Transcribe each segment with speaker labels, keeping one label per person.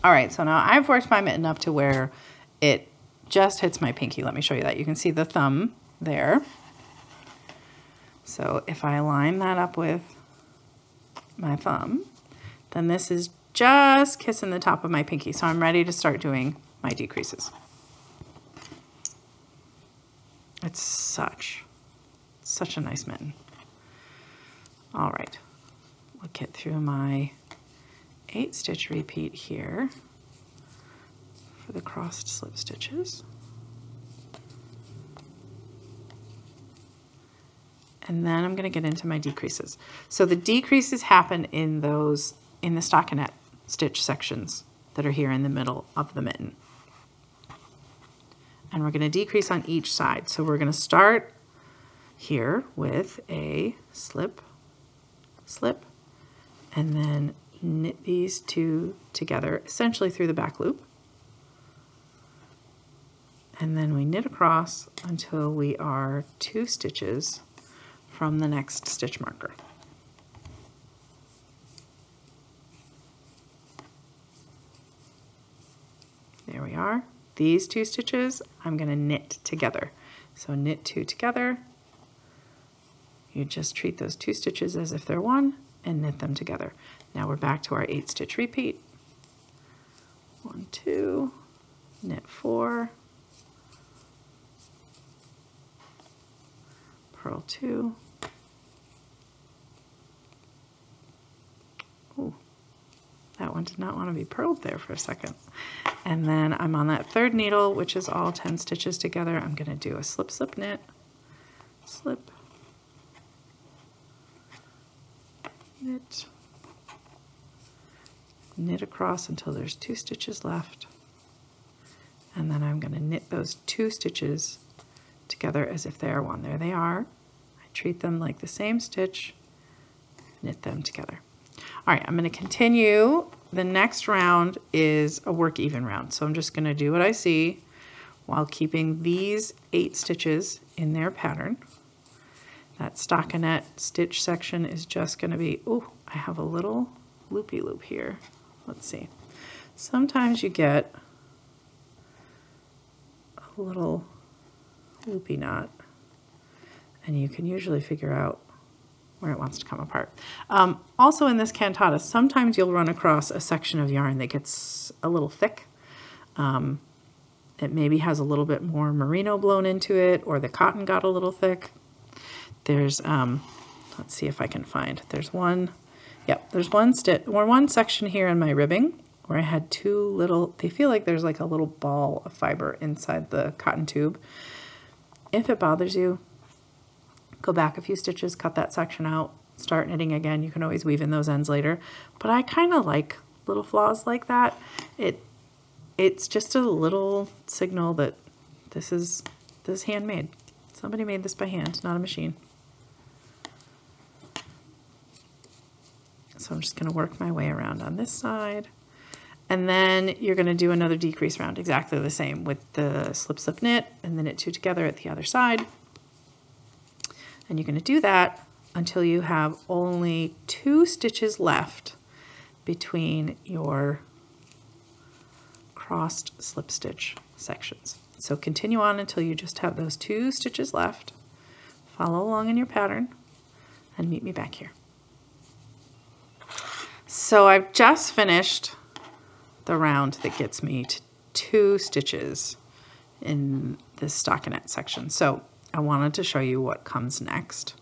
Speaker 1: All right, so now I've worked my mitten up to where it just hits my pinky. Let me show you that. You can see the thumb there. So if I line that up with my thumb, then this is just kissing the top of my pinky. So I'm ready to start doing my decreases. It's such a nice mitten. All right, we'll get through my 8-stitch repeat here for the crossed slip stitches. And then I'm going to get into my decreases. So the decreases happen in the stockinette stitch sections that are here in the middle of the mitten. And we're going to decrease on each side. So we're going to start here with a slip, slip, and then knit these two together, essentially through the back loop. And then we knit across until we are 2 stitches from the next stitch marker. There we are. These 2 stitches I'm going to knit together. So knit 2 together. You just treat those 2 stitches as if they're one and knit them together. Now we're back to our 8-stitch repeat. 1, 2, knit 4, purl 2. Ooh, that one did not want to be purled there for a second. And then I'm on that 3rd needle, which is all 10 stitches together. I'm going to do a slip, slip, knit, slip, knit, knit across until there's 2 stitches left. And then I'm going to knit those 2 stitches together as if they are one. There they are. I treat them like the same stitch, knit them together. All right, I'm going to continue. The next round is a work even round. So I'm just going to do what I see while keeping these 8 stitches in their pattern. That stockinette stitch section is just going to be, oh, I have a little loopy loop here. Let's see. Sometimes you get a little loopy knot, and you can usually figure out where it wants to come apart. Also in this cantata, sometimes you'll run across a section of yarn that gets a little thick. It maybe has a little bit more merino blown into it, or the cotton got a little thick. There's, let's see if I can find, there's one, yep, there's one stitch, or one section here in my ribbing where I had 2 little, they feel like there's like a little ball of fiber inside the cotton tube. If it bothers you, go back a few stitches, cut that section out, start knitting again. You can always weave in those ends later. But I kind of like little flaws like that. It's just a little signal that this is handmade. Somebody made this by hand, not a machine. So I'm just going to work my way around on this side. And then you're going to do another decrease round, exactly the same with the slip, slip, knit, and then knit 2 together at the other side. And you're going to do that until you have only 2 stitches left between your crossed slip stitch sections. So continue on until you just have those 2 stitches left. Follow along in your pattern and meet me back here. So I've just finished the round that gets me to 2 stitches in this stockinette section. So I wanted to show you what comes next,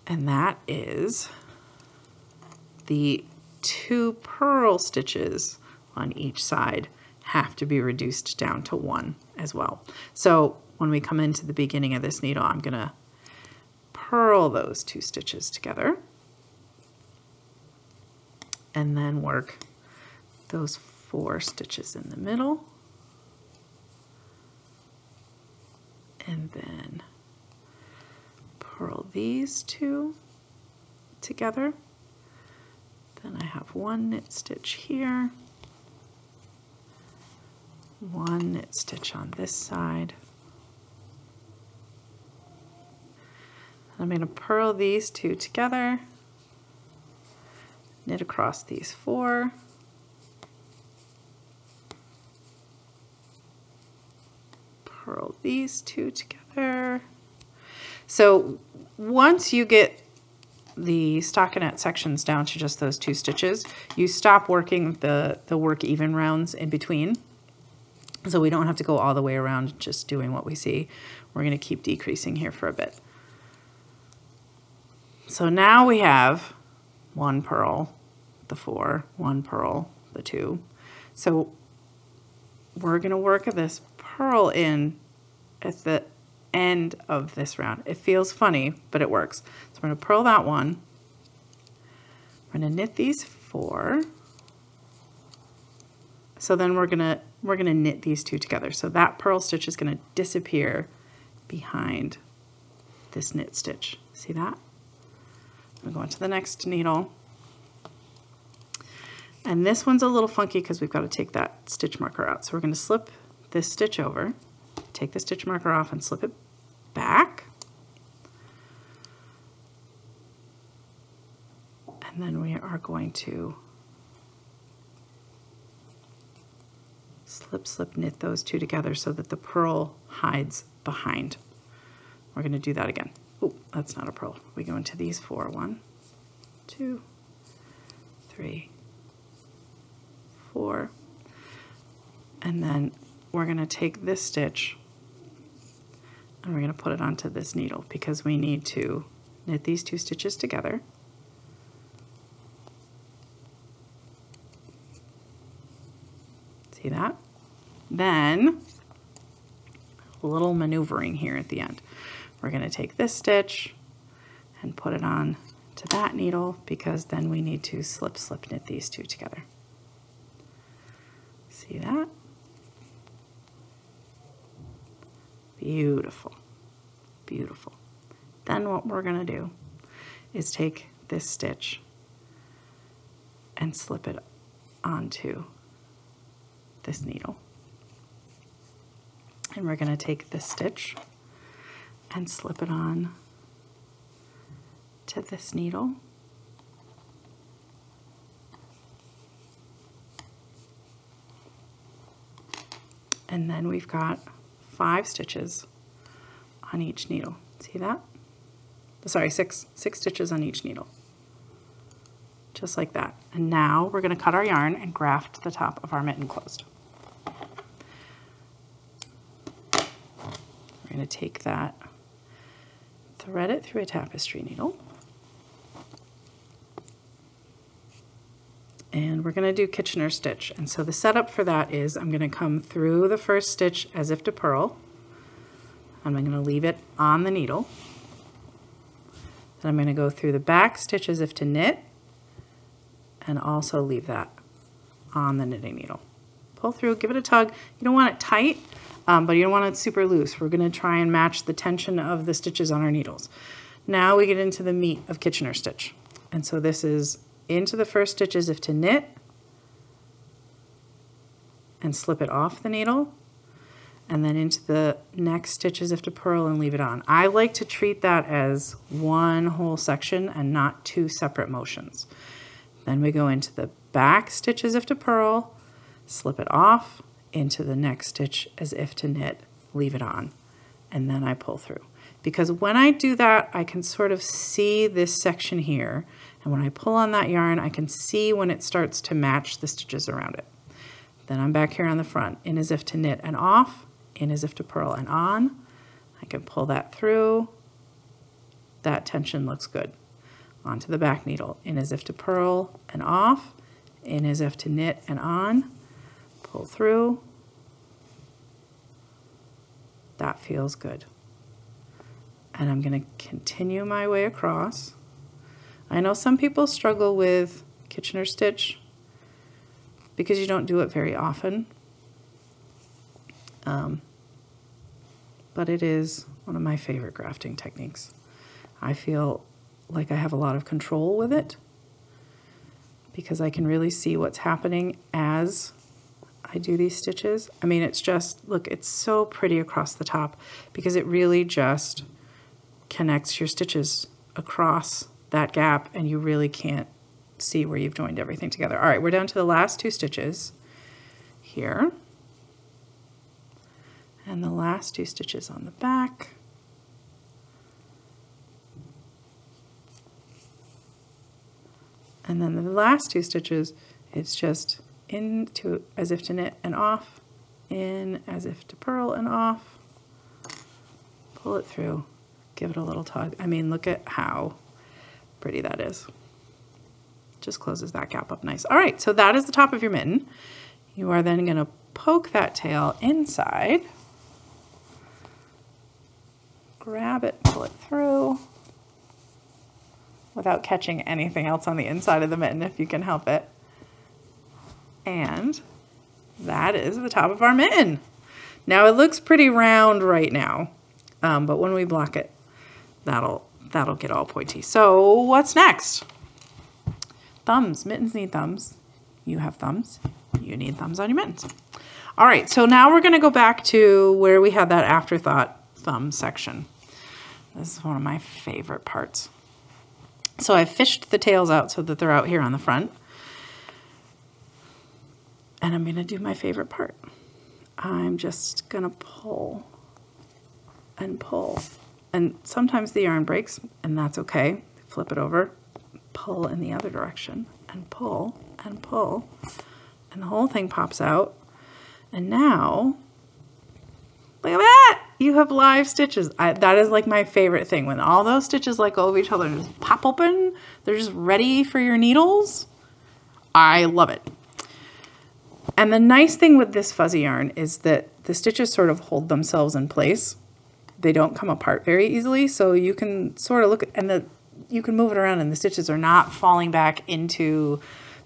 Speaker 1: and that is the 2 purl stitches on each side have to be reduced down to 1 as well. So when we come into the beginning of this needle, I'm going to purl those 2 stitches together and then work those 4 stitches in the middle. And then purl these 2 together. Then I have 1 knit stitch here, 1 knit stitch on this side. I'm going to purl these 2 together, knit across these 4, purl these two together. So once you get the stockinette sections down to just those 2 stitches, you stop working the work even rounds in between. So we don't have to go all the way around just doing what we see. We're going to keep decreasing here for a bit. So now we have 1 purl, the 4, 1 purl, the 2. So we're going to work this purl in at the end of this round. It feels funny, but it works. So we're going to purl that one. We're going to knit these 4. So then we're going to knit these 2 together. So that purl stitch is going to disappear behind this knit stitch. See that? I'm going to go into the next needle. And this one's a little funky because we've got to take that stitch marker out. So we're going to slip this stitch over, take the stitch marker off and slip it back. And then we are going to slip, slip, knit those 2 together so that the purl hides behind. We're going to do that again. Oh, that's not a purl. We go into these 4. 1, 2, 3, 4. And then we're going to take this stitch and we're going to put it onto this needle because we need to knit these 2 stitches together. See that? Then a little maneuvering here at the end. We're going to take this stitch and put it on to that needle because then we need to slip, slip, knit these 2 together. See that? Beautiful, beautiful. Then what we're going to do is take this stitch and slip it onto this needle. And we're going to take this stitch and slip it on to this needle. And then we've got 5 stitches on each needle. See that? Sorry, 6 stitches on each needle. Just like that. And now we're going to cut our yarn and graft the top of our mitten closed. We're going to take that, thread it through a tapestry needle, and we're going to do Kitchener stitch. And so the setup for that is I'm going to come through the first stitch as if to purl, and I'm going to leave it on the needle. Then I'm going to go through the back stitch as if to knit, and also leave that on the knitting needle. Pull through, give it a tug. You don't want it tight, but you don't want it super loose. We're going to try and match the tension of the stitches on our needles. Now we get into the meat of Kitchener stitch. And so this is into the first stitch as if to knit, and slip it off the needle, and then into the next stitch as if to purl and leave it on. I like to treat that as one whole section and not 2 separate motions. Then we go into the back stitch as if to purl, slip it off, into the next stitch as if to knit, leave it on, and then I pull through. Because when I do that, I can sort of see this section here, and when I pull on that yarn, I can see when it starts to match the stitches around it. Then I'm back here on the front, in as if to knit and off, in as if to purl and on. I can pull that through. That tension looks good. Onto the back needle, in as if to purl and off, in as if to knit and on, pull through. That feels good. And I'm going to continue my way across. I know some people struggle with Kitchener stitch because you don't do it very often. But it is one of my favorite grafting techniques. I feel like I have a lot of control with it because I can really see what's happening as I do these stitches. I mean, it's just, look, it's so pretty across the top because it really just connects your stitches across that gap and you really can't see where you've joined everything together. All right, we're down to the last 2 stitches here. and the last 2 stitches on the back. And then the last 2 stitches, it's just into as if to knit and off, in as if to purl and off, pull it through, give it a little tug. I mean, look at how pretty that is. Just closes that gap up nice. All right, so that is the top of your mitten. You are then gonna poke that tail inside, grab it, pull it through without catching anything else on the inside of the mitten if you can help it. And that is the top of our mitten. Now it looks pretty round right now, but when we block it, that'll get all pointy. So what's next? Thumbs. Mittens need thumbs. You have thumbs. You need thumbs on your mittens. All right, so now we're going to go back to where we had that afterthought thumb section. This is one of my favorite parts. So I fished the tails out so that they're out here on the front. And I'm going to do my favorite part. I'm just going to pull and pull. And sometimes the yarn breaks, and that's okay. Flip it over, pull in the other direction, and pull, and the whole thing pops out. And now, look at that! You have live stitches. That is like my favorite thing. When all those stitches let go of each other and just pop open, they're just ready for your needles. I love it. And the nice thing with this fuzzy yarn is that the stitches sort of hold themselves in place. They don't come apart very easily, so you can sort of look at, and you can move it around and the stitches are not falling back into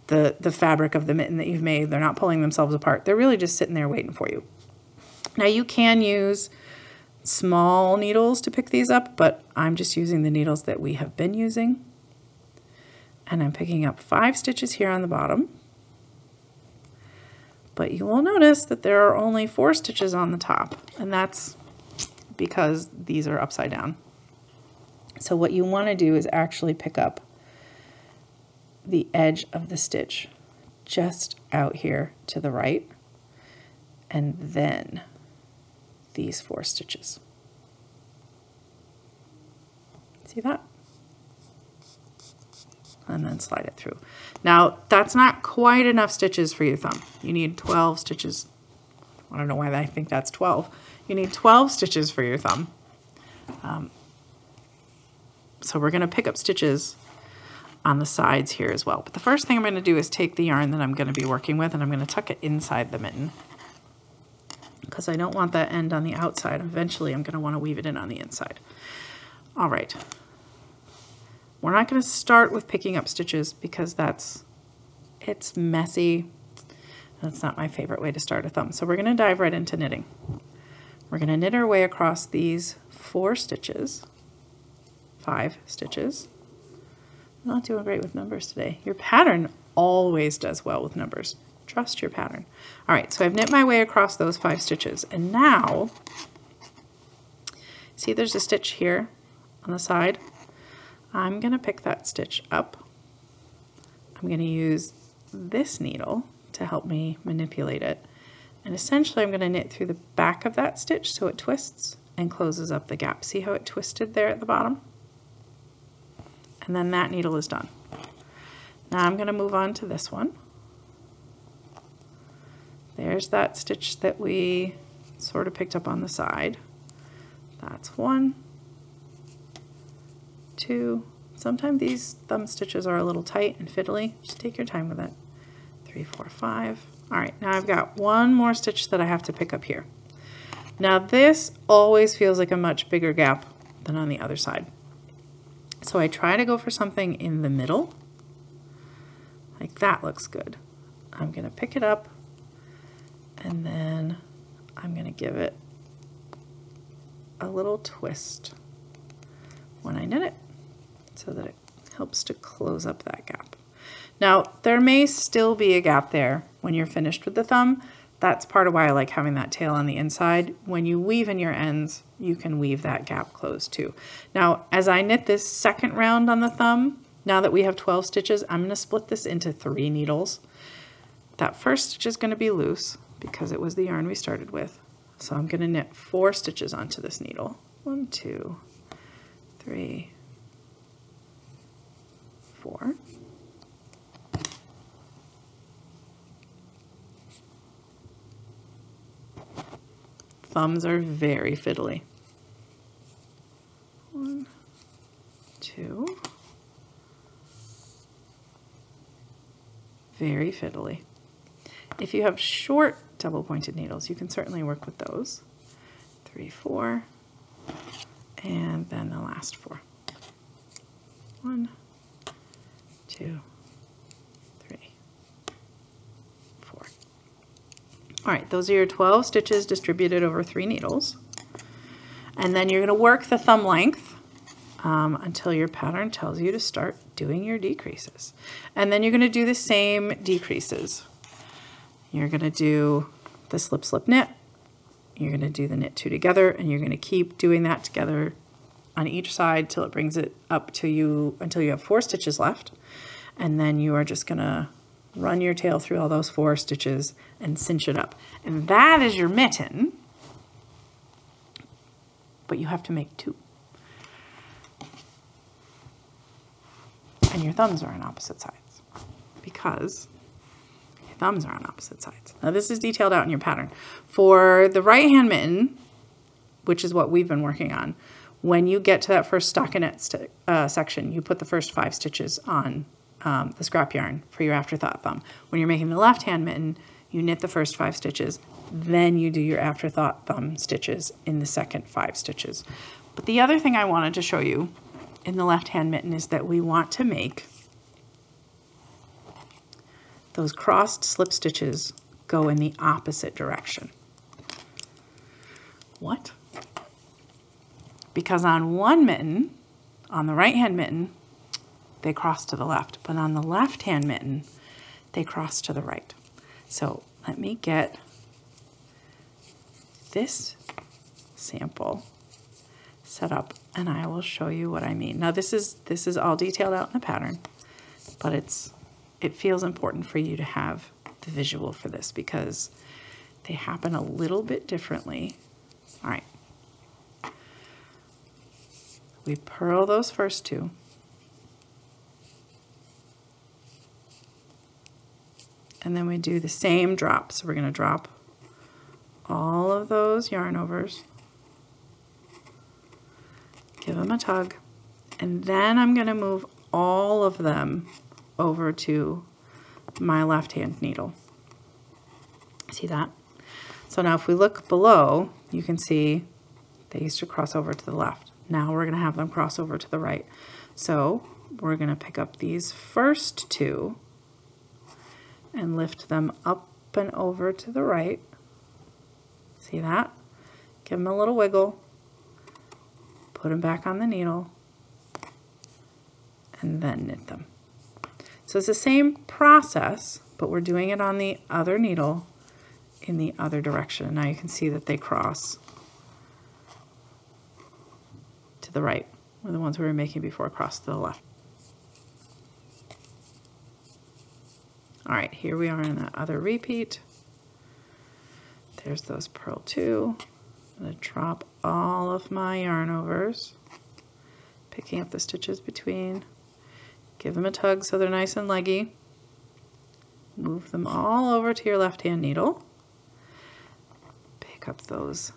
Speaker 1: the fabric of the mitten that you've made. They're not pulling themselves apart. They're really just sitting there waiting for you. Now you can use small needles to pick these up, but I'm just using the needles that we have been using. And I'm picking up 5 stitches here on the bottom. But you will notice that there are only 4 stitches on the top, and that's because these are upside down. So what you want to do is actually pick up the edge of the stitch just out here to the right, and then these 4 stitches. See that? And then slide it through. Now, that's not quite enough stitches for your thumb. You need 12 stitches. I don't know why I think that's 12. You need 12 stitches for your thumb. So we're going to pick up stitches on the sides here as well. But the first thing I'm going to do is take the yarn that I'm going to be working with, and I'm going to tuck it inside the mitten, because I don't want that end on the outside. Eventually I'm going to want to weave it in on the inside. All right. We're not going to start with picking up stitches because it's messy. That's not my favorite way to start a thumb. So we're going to dive right into knitting. We're going to knit our way across these 4 stitches, 5 stitches. I'm not doing great with numbers today. Your pattern always does well with numbers. Trust your pattern. All right, so I've knit my way across those 5 stitches. And now, see there's a stitch here on the side? I'm going to pick that stitch up. I'm going to use this needle to help me manipulate it. And essentially I'm going to knit through the back of that stitch so it twists and closes up the gap. See how it twisted there at the bottom? And then that needle is done. Now I'm going to move on to this one. There's that stitch that we sort of picked up on the side. That's 1, 2. Sometimes these thumb stitches are a little tight and fiddly. Just take your time with it. 3, 4, 5. All right, now I've got 1 more stitch that I have to pick up here. Now this always feels like a much bigger gap than on the other side. So I try to go for something in the middle. Like that looks good. I'm going to pick it up, and then I'm going to give it a little twist when I knit it so that it helps to close up that gap. Now, there may still be a gap there when you're finished with the thumb. That's part of why I like having that tail on the inside. When you weave in your ends, you can weave that gap closed too. Now, as I knit this second round on the thumb, now that we have 12 stitches, I'm going to split this into 3 needles. That first stitch is going to be loose because it was the yarn we started with. So I'm going to knit 4 stitches onto this needle. 1, 2, 3, 4. Thumbs are very fiddly. 1, 2. Very fiddly. If you have short double pointed needles, you can certainly work with those. 3, 4, and then the last 4. 1, 2, 3, 4. All right, those are your 12 stitches distributed over 3 needles. And then you're going to work the thumb length until your pattern tells you to start doing your decreases. And then you're going to do the same decreases. You're going to do the slip, slip, knit. You're going to do the knit 2 together, and you're going to keep doing that together on each side till it brings it up to you until you have 4 stitches left. And then you are just going to run your tail through all those 4 stitches and cinch it up. And that is your mitten. But you have to make 2. And your thumbs are on opposite sides because your thumbs are on opposite sides. Now this is detailed out in your pattern. For the right hand mitten, which is what we've been working on, when you get to that first stockinette section, you put the first 5 stitches on the scrap yarn for your afterthought thumb. When you're making the left hand mitten, you knit the first 5 stitches, then you do your afterthought thumb stitches in the second 5 stitches. But the other thing I wanted to show you in the left hand mitten is that we want to make those crossed slip stitches go in the opposite direction. What? Because on one mitten, on the right hand mitten, they cross to the left, but on the left hand mitten, they cross to the right. So let me get this sample set up and I will show you what I mean. Now this is all detailed out in the pattern, but it feels important for you to have the visual for this because they happen a little bit differently. All right. We purl those first 2. And then we do the same drop. So we're going to drop all of those yarn overs, give them a tug, and then I'm going to move all of them over to my left hand needle. See that? So now if we look below, you can see they used to cross over to the left. Now we're going to have them cross over to the right. So we're going to pick up these first 2 and lift them up and over to the right. See that? Give them a little wiggle. Put them back on the needle. And then knit them. So it's the same process, but we're doing it on the other needle in the other direction. Now you can see that they cross to the right, or the ones we were making before cross to the left. All right, here we are in that other repeat. There's those purl 2. I'm going to drop all of my yarn overs, picking up the stitches between, give them a tug so they're nice and leggy. Move them all over to your left hand needle. Pick up those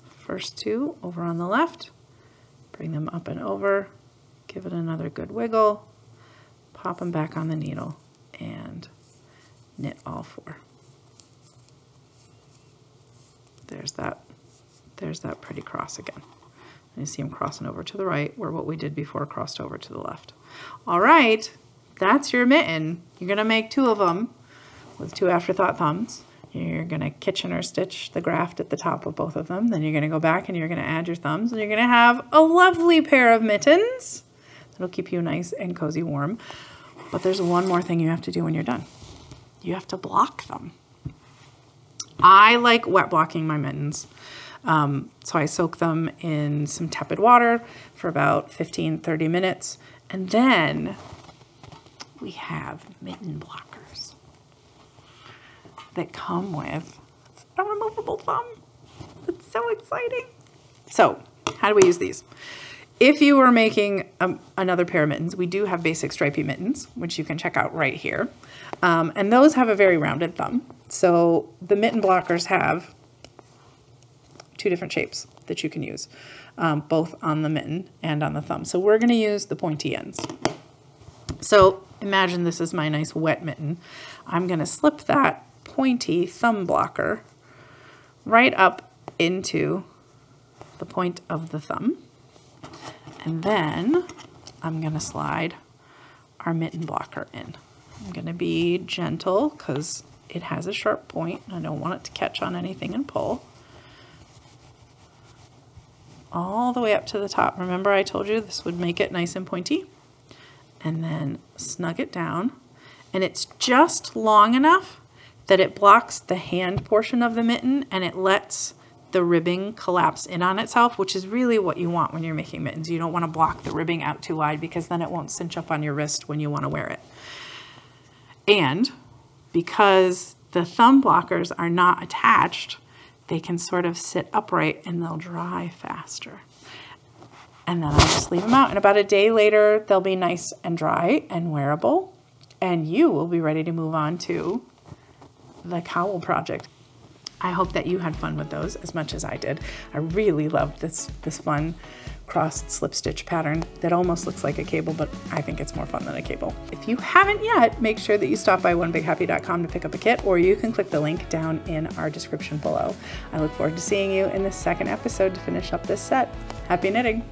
Speaker 1: first 2 over on the left, bring them up and over, give it another good wiggle, pop them back on the needle, and knit all 4. There's that pretty cross again. And you see them crossing over to the right, where what we did before crossed over to the left. All right, that's your mitten. You're going to make 2 of them with 2 afterthought thumbs. You're going to Kitchener stitch the graft at the top of both of them. Then you're going to go back and you're going to add your thumbs, and you're going to have a lovely pair of mittens. That'll keep you nice and cozy warm. But there's one more thing you have to do when you're done. You have to block them. I like wet blocking my mittens. So I soak them in some tepid water for about 15-30 minutes. And then we have mitten blockers that come with a removable thumb. so exciting. So how do we use these? If you are making another pair of mittens, we do have basic stripy mittens, which you can check out right here. And those have a very rounded thumb. So the mitten blockers have 2 different shapes that you can use, both on the mitten and on the thumb. So we're gonna use the pointy ends. So imagine this is my nice wet mitten. I'm gonna slip that pointy thumb blocker right up into the point of the thumb. And then I'm gonna slide our mitten blocker in. I'm gonna be gentle because it has a sharp point. I don't want it to catch on anything and pull. All the way up to the top. Remember I told you this would make it nice and pointy? And then snug it down. And it's just long enough that it blocks the hand portion of the mitten and it lets the ribbing collapse in on itself, which is really what you want when you're making mittens. You don't want to block the ribbing out too wide because then it won't cinch up on your wrist when you want to wear it. And because the thumb blockers are not attached, they can sort of sit upright and they'll dry faster. And then I'll just leave them out. And about a day later, they'll be nice and dry and wearable. And you will be ready to move on to the cowl project. I hope that you had fun with those as much as I did. I really loved this fun crossed slip stitch pattern that almost looks like a cable, but I think it's more fun than a cable. If you haven't yet, make sure that you stop by onebighappy.com to pick up a kit, or you can click the link down in our description below. I look forward to seeing you in the second episode to finish up this set. Happy knitting!